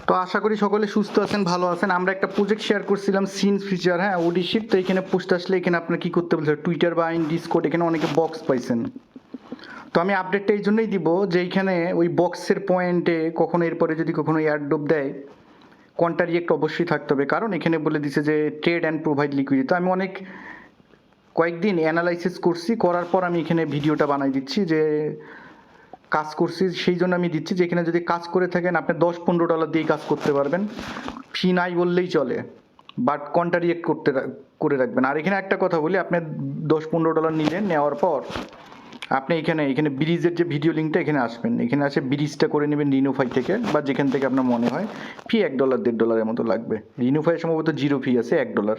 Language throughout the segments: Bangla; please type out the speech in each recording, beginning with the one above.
তো আশা করি সকলে সুস্থ আছেন, ভালো আছেন। আমরা একটা প্রজেক্ট শেয়ার করছিলাম সিন ফিচার, হ্যাঁ, ওডিসির। তো এখানে পোস্ট আসলে এখানে আপনার কি করতে বলছে, টুইটার বা ডিসকর্ড, এখানে অনেকে বক্স পাইছেন। তো আমি আপডেটটা এই জন্যই দিব যে এইখানে ওই বক্সের পয়েন্টে কখনো এরপরে যদি কখনো এয়ারড্রপ দেয়, কন্ট্রারিয়েক্ট অবশ্যই থাকতে হবে, কারণ এখানে বলে দিছে যে ট্রেড অ্যান্ড প্রোভাইড লিকুইডিটি। তো আমি অনেক কয়েকদিন অ্যানালাইসিস করছি, করার পর আমি এখানে ভিডিওটা বানাই দিচ্ছি যে কাজ করছি, সেই জন্য আমি দিচ্ছি যে এখানে যদি কাজ করে থাকেন আপনি $10-15 দিয়ে কাজ করতে পারবেন, ফি নাই বললেই চলে, বাট কন্ট্রারিয়েক্ট করে রাখবেন। আর এখানে একটা কথা বলি, আপনি $10-15 নিলেন, নেওয়ার পর আপনি এখানে ব্রিজের যে ভিডিও লিঙ্কটা এখানে আসবেন, এখানে আসে ব্রিজটা করে নেবেন রিনোফাই থেকে বা যেখান থেকে আপনার মনে হয়। ফি $1-1.5 মতো লাগবে। রিনোফাই সম্ভবত জিরো ফি আছে, $1।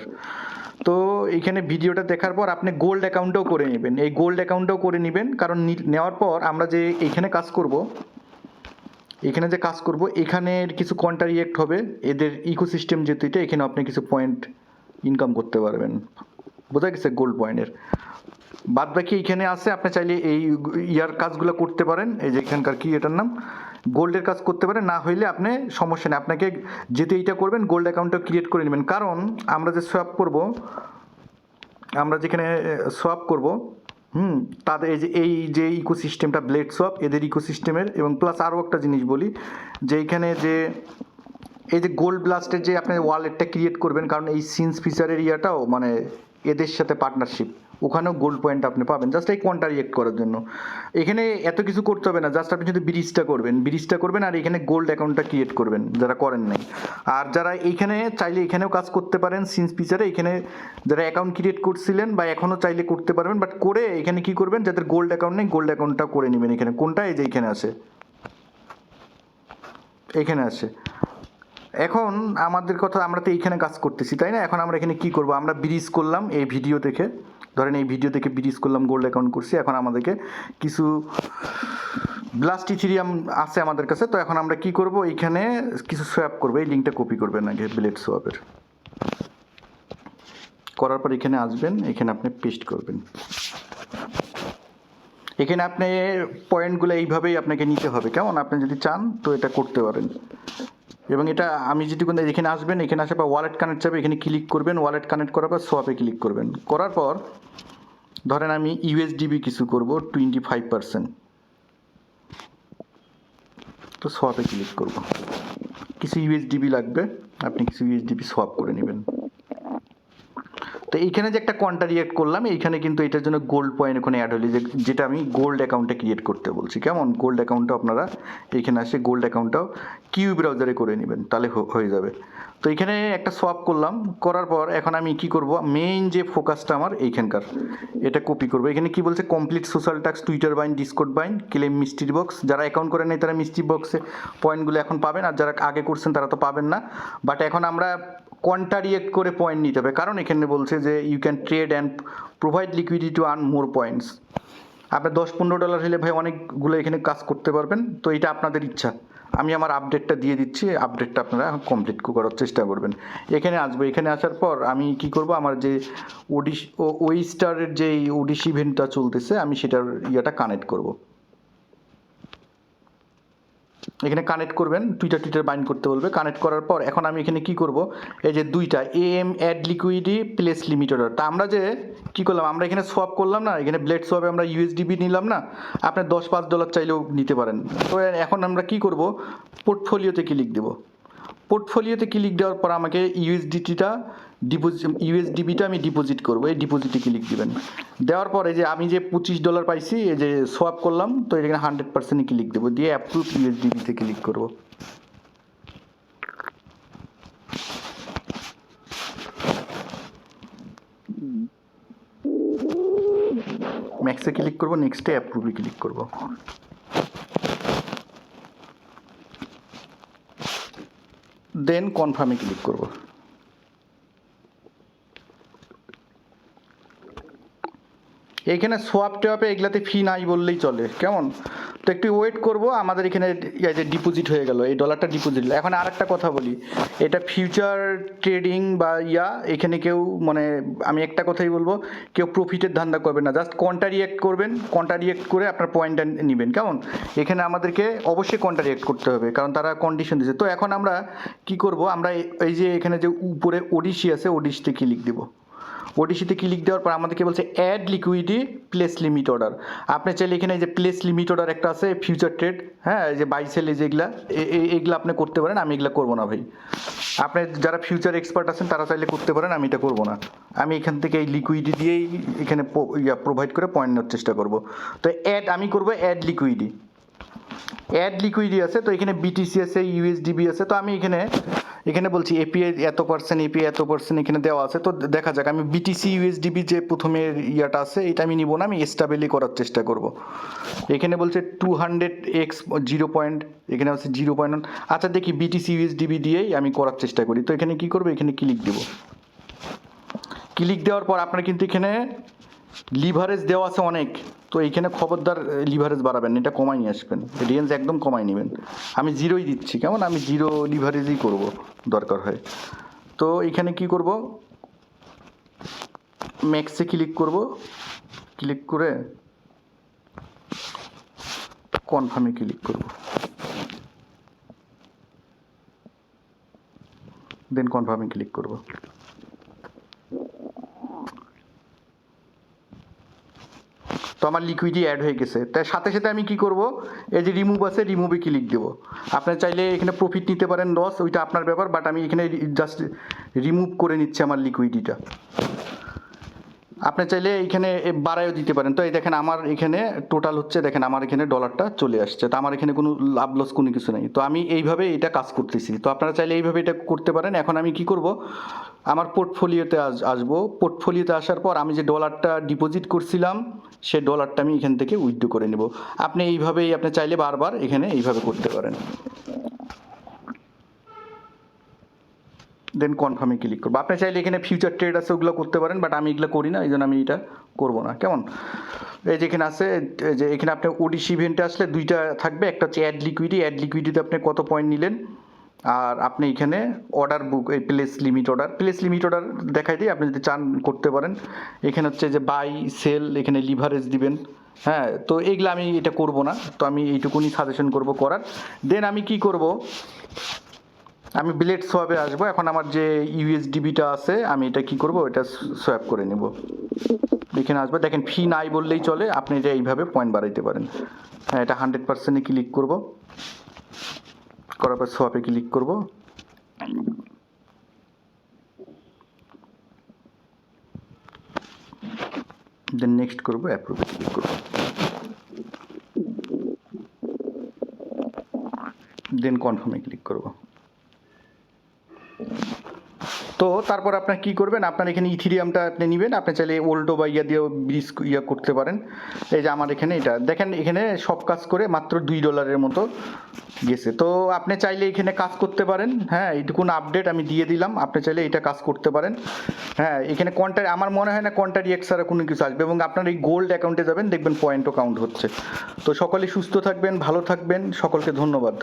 তো এইখানে ভিডিওটা দেখার পর আপনি গোল্ড অ্যাকাউন্টটাও করে নেবেন, এই গোল্ড অ্যাকাউন্টটাও করে নেবেন, কারণ নেওয়ার পর আমরা যে এইখানে কাজ করব, এখানের কিছু কন্ট্রারিয়েক্ট হবে, এদের ইকোসিস্টেম যেহেতু এটা, এখানে আপনি কিছু পয়েন্ট ইনকাম করতে পারবেন। বোঝা গেছে? গোল্ড পয়েন্টের বাদ বাকি এখানে আছে, আপনি চাইলে এই ইয়ার কাজগুলো করতে পারেন। এই যে এখানকার কি এটার নাম, গোল্ডের কাজ করতে পারেন, না হইলে আপনি সমস্যা নেই, আপনাকে যেহেতু এইটা করবেন গোল্ড অ্যাকাউন্টটা ক্রিয়েট করে নেবেন। কারণ আমরা যে সোয়াপ করব, আমরা যেখানে সোয়াপ করব, তাদের এই যে ইকোসিস্টেমটা ব্লেড সোয়াপ, এদের ইকোসিস্টেমের, এবং প্লাস আরও একটা জিনিস বলি যে এইখানে যে এই যে গোল্ড ব্লাস্টের যে আপনি ওয়ালেটটা ক্রিয়েট করবেন, কারণ এই সিন্স ফিচারের ইয়াটাও মানে এদের সাথে পার্টনারশিপ, ওখানেও গোল্ড পয়েন্ট আপনি পাবেন, জাস্ট এই কন্ট্রারিয়েক্ট করার জন্য। এখানে এত কিছু করতে হবে না, জাস্ট আপনি যদি ব্রিজটা করবেন আর এখানে গোল্ড অ্যাকাউন্টটা ক্রিয়েট করবেন যারা করেন নাই। আর যারা এইখানে চাইলে এখানেও কাজ করতে পারেন সিন্স ফিচারে, এখানে যারা অ্যাকাউন্ট ক্রিয়েট করছিলেন বা এখনও চাইলে করতে পারবেন, বাট করে এখানে কি করবেন, যাদের গোল্ড অ্যাকাউন্ট নেই গোল্ড অ্যাকাউন্টটা করে নেবেন। এখানে কোনটা, এই যে এখানে আছে, এখানে আছে। এখন আমাদের কথা, আমরা তো এইখানে কাজ করতেছি তাই না? এখন আমরা এখানে কি করব, আমরা ব্রিজ করলাম এই ভিডিও দেখে, ধরেন এই ভিডিও দেখে ব্রিজ করলাম, গোল্ড অ্যাকাউন্ট করছি। এখন আমাদেরকে কিছু ব্লাস্ট ইথিরিয়াম আছে আমাদের কাছে, তো এখন আমরা কি করব, এইখানে কিছু সোয়াপ করবো। এই লিঙ্কটা কপি করবেন আগে ব্লেড সোয়াপের, করার পর এখানে আসবেন, এখানে আপনি পেস্ট করবেন। এখানে আপনি পয়েন্টগুলো এইভাবেই আপনাকে নিতে হবে, কেমন? আপনি যদি চান তো এটা করতে পারেন। এবং এটা আমি যেটুকু, এখানে আসবেন, এখানে আসে পর ওয়ালেট কানেক্ট যাবে, এখানে ক্লিক করবেন, ওয়ালেট কানেক্ট করার পর সোয়াপে ক্লিক করবেন। করার পর ধরেন আমি ইউএসডিবি কিছু করব 25%, তো সোয়াপে ক্লিক করব। কিছু ইউএসডিবি লাগবে, আপনি কিছু ইউএসডিবি সোয়াপ করে নেবেন। তো এইখানে যে একটা কন্ট্রারিয়েক্ট করলাম, এইখানে কিন্তু এটার জন্য গোল্ড পয়েন্ট ওখানে অ্যাড হলে, যেটা আমি গোল্ড অ্যাকাউন্টে ক্রিয়েট করতে বলছি, কেমন? গোল্ড অ্যাকাউন্টটা আপনারা এইখানে আসে গোল্ড অ্যাকাউন্টটাও কিউ ব্রাউজারে করে নেবেন, তাহলে হয়ে যাবে। তো এখানে একটা সোয়াপ করলাম, করার পর এখন আমি কি করব, মেইন যে ফোকাসটা আমার এইখানকার, এটা কপি করবো। এখানে কি বলছে, কমপ্লিট সোশ্যাল টাস্ক, টুইটার বাইন, ডিসকর্ড বাইন, ক্লেম মিস্ট্রি বক্স। যারা অ্যাকাউন্ট করে নেই তারা মিস্ট্রি বক্সে পয়েন্টগুলো এখন পাবেন, আর যারা আগে করছেন তারা তো পাবেন না। বাট এখন আমরা কন্ট্রারিয়েক্ট করে পয়েন্ট নিতে হবে, কারণ এখানে বলছে যে you can trade and provide liquidity to earn more points. আপনার $10-15 হলে ভাই অনেকগুলো এখানে কাজ করতে পারবেন। তো এটা আপনাদের ইচ্ছা, আমি আমার আপডেটটা দিয়ে দিচ্ছি, আপডেটটা আপনারা এখন কমপ্লিট করার চেষ্টা করবেন। এখানে আসবো, এখানে আসার পর আমি কি করব, আমার যে ওয়েস্টারের যে ওডিসি ইভেন্টটা চলতেছে, আমি সেটার ইয়েটা কানেক্ট করব। এখানে কানেক্ট করবেন, টুইটার বাইন্ড করতে বলবে। কানেক্ট করার পর এখন আমি এখানে কি করব, এই যে দুইটা M add লিকুইডি place limit order, তা আমরা যে কি করলাম, আমরা এখানে সোয়াপ করলাম না, এখানে ব্লেড সোয়াপে আমরা ইউএসডিবি নিলাম না, আপনার $10-5 চাইলেও নিতে পারেন। তো এখন আমরা কি করব, পোর্টফোলিওতে ক্লিক দেব। পোর্টফোলিওতে ক্লিক দেওয়ার পর আমাকে ইউএসডিবিটা আমি ডিপোজিট করবো, এই ডিপোজিটে ক্লিক দিবেন। দেওয়ার পরে যে আমি যে $25 পাইছি, এই যে সোয়াপ করলাম, তো এখানে 100% ক্লিক দেবো, দিয়ে অ্যাপ্রুভ ইউএসডিবিতে ক্লিক করবো। ম্যাক্সে ক্লিক করবো, নেক্সটে অ্যাপ্রুভে ক্লিক করবো। দেন কনফার্মে ক্লিক করবো। এইখানে সোয়াপ টোয়াপে এগুলাতে ফি নাই বললেই চলে, কেমন? তো একটু ওয়েট করব, আমাদের এখানে যে ডিপোজিট হয়ে গেল, এই ডলারটা ডিপোজিট। এখন আর একটা কথা বলি, এটা ফিউচার ট্রেডিং বা এখানে কেউ মানে আমি একটা কথাই বলবো, কেউ প্রফিটের ধান্দা করবেন না, জাস্ট কন্ট্রারিয়েক্ট করবেন, কন্ট্রারিয়েক্ট করে আপনার পয়েন্টটা নেবেন, কেমন? এখানে আমাদেরকে অবশ্যই কন্ট্রারিয়েক্ট করতে হবে, কারণ তারা কন্ডিশন দিয়েছে। তো এখন আমরা কি করব, আমরা এই যে এখানে যে উপরে ওডিসি আছে, ওডিসিতে ক্লিক দেব। ওডিসিতে ক্লিক দেওয়ার পর আমাদেরকে বলছে add liquidity place limit order. আপনি চাইলে এখানে যে প্লেস লিমিট অর্ডার একটা আছে ফিউচার ট্রেড, হ্যাঁ, এই যে বাই সেল যেগুলা, এইগুলো আপনি করতে পারেন, আমি এগুলো করবো না ভাই। আপনি যারা ফিউচার এক্সপার্ট আছেন তারা চাইলে করতে পারেন, আমি এটা করবো না। আমি এখান থেকে এই লিকুইডিটি দিয়েই এখানে প্রোভাইড করে পয়েন্ট নেওয়ার চেষ্টা করব। তো আমি করবো অ্যাড লিকুইডি। অ্যাড লিকুইডি আছে, তো এখানে বিটিসি আছে, ইউএসডিবি আছে। তো আমি এখানে বলছি এপিআই এত পার্সেন্ট, এপিআই এত পার্সেন্ট এখানে দেওয়া আছে। তো দেখা যাক, আমি বিটিসি ইউএসডিবি যে প্রথমের ইয়াটা আছে এটা আমি নিব না, আমি স্টেবলি করার চেষ্টা করব। এখানে বলছে 200x 0 পয়েন্ট, এখানে আছে 0.1। আচ্ছা দেখি বিটিসি ইউএসডিবি দিয়েই আমি করার চেষ্টা করি। তো এখানে কি করবো, এখানে ক্লিক দেব। ক্লিক দেওয়ার পর আপনার কিন্তু এখানে লিভারেজ দেওয়া আছে অনেক। তো এইখানে খবরদার লিভারেজ বাড়াবেন, এটা কমাই নিয়ে আসবেন, রেঞ্জ একদম কমাই নেবেন। আমি 0ই দিচ্ছি, কেমন? আমি 0 লিভারেজই করব দরকার হয়। তো এখানে কি করব, ম্যাক্সে ক্লিক করব, ক্লিক করে কনফার্মে ক্লিক করব, দেন কনফার্মে ক্লিক করব। তো আমার লিকুইডি অ্যাড হয়ে গেছে। তাই সাথে সাথে আমি কি করব, এই যে রিমুভ আছে, রিমুভে ক্লিক দেবো। আপনার চাইলে এখানে প্রফিট নিতে পারেন, লস ওইটা আপনার ব্যাপার, বাট আমি এখানে জাস্ট রিমুভ করে নিচ্ছি আমার লিকুইডিটা। আপনি চাইলে এখানে বাড়াইও দিতে পারেন। তো এই দেখেন আমার এখানে টোটাল হচ্ছে, দেখেন আমার এখানে ডলারটা চলে আসছে। তো আমার এখানে কোনো লাভ লস কোনো কিছু নেই। তো আমি এইভাবে এটা কাজ করতেছি। তো আপনারা চাইলে এইভাবে এটা করতে পারেন। এখন আমি কি করব, আমার পোর্টফোলিওতে আসবো। পোর্টফোলিওতে আসার পর আমি যে ডলারটা ডিপোজিট করছিলাম সে ডলারটা আমি এখান থেকে উইথড্র করে নেব। আপনি এইভাবেই আপনি চাইলে বারবার এখানে এইভাবে করতে পারেন। দেন কনফার্মে ক্লিক করবো। আপনি চাইলে এখানে ফিউচার ট্রেড আছে ওগুলো করতে পারেন, বাট আমি এগুলো করি না, এই জন্য আমি এটা করবো না, কেমন? এই যে এখানে আছে, যে এখানে আপনি ওডিসি ইভেন্টে আসলে দুইটা থাকবে, একটা হচ্ছে অ্যাড লিকুইডি। অ্যাড লিকুইডিতে আপনি কত পয়েন্ট নিলেন, আর আপনি এখানে অর্ডার বুক, এই place limit order, place limit order দেখাই দিই, আপনি যদি চান করতে পারেন। এখানে হচ্ছে যে বাই সেল, এখানে লিভারেজ দিবেন, হ্যাঁ। তো এইগুলো আমি এটা করব না, তো আমি এইটুকুনি সাজেশন করব করার। দেন আমি কি করব, আমি ব্লেড সোয়াপে আসবো। এখন আমার যে ইউএসডিবিটা আছে আমি এটা কি করব, এটা সোয়াপ করে নেব। এখানে আসবে, দেখেন ফি নাই বললেই চলে, আপনি এটা এইভাবে পয়েন্ট বাড়াইতে পারেন। হ্যাঁ, এটা 100%-এ ক্লিক করব, করার পর সোয়াপে ক্লিক করব। দেন নেক্সট করব, অ্যাপ্রুভে ক্লিক করব, দেন কনফার্মে ক্লিক করব। তো তারপর আপনার কি করবেন, আপনার এখানে ইথিরিয়ামটা আপনি নেবেন। আপনি চাইলে ওল্ডো বা দিয়েও ব্রিজ করতে পারেন। এই যে আমার এখানে এটা দেখেন, এখানে সব কাজ করে মাত্র $2 মতো গেছে। তো আপনি চাইলে এখানে কাজ করতে পারেন, হ্যাঁ। এইটুকুন আপডেট আমি দিয়ে দিলাম, আপনি চাইলে এটা কাজ করতে পারেন, হ্যাঁ। এখানে আমার মনে হয় না কন্ট্রারিয়েক্ট ছাড়া কোনো কিছু আসবে, এবং আপনার এই গোল্ড অ্যাকাউন্টে যাবেন, দেখবেন পয়েন্টও কাউন্ট হচ্ছে। তো সকলে সুস্থ থাকবেন, ভালো থাকবেন, সকলকে ধন্যবাদ।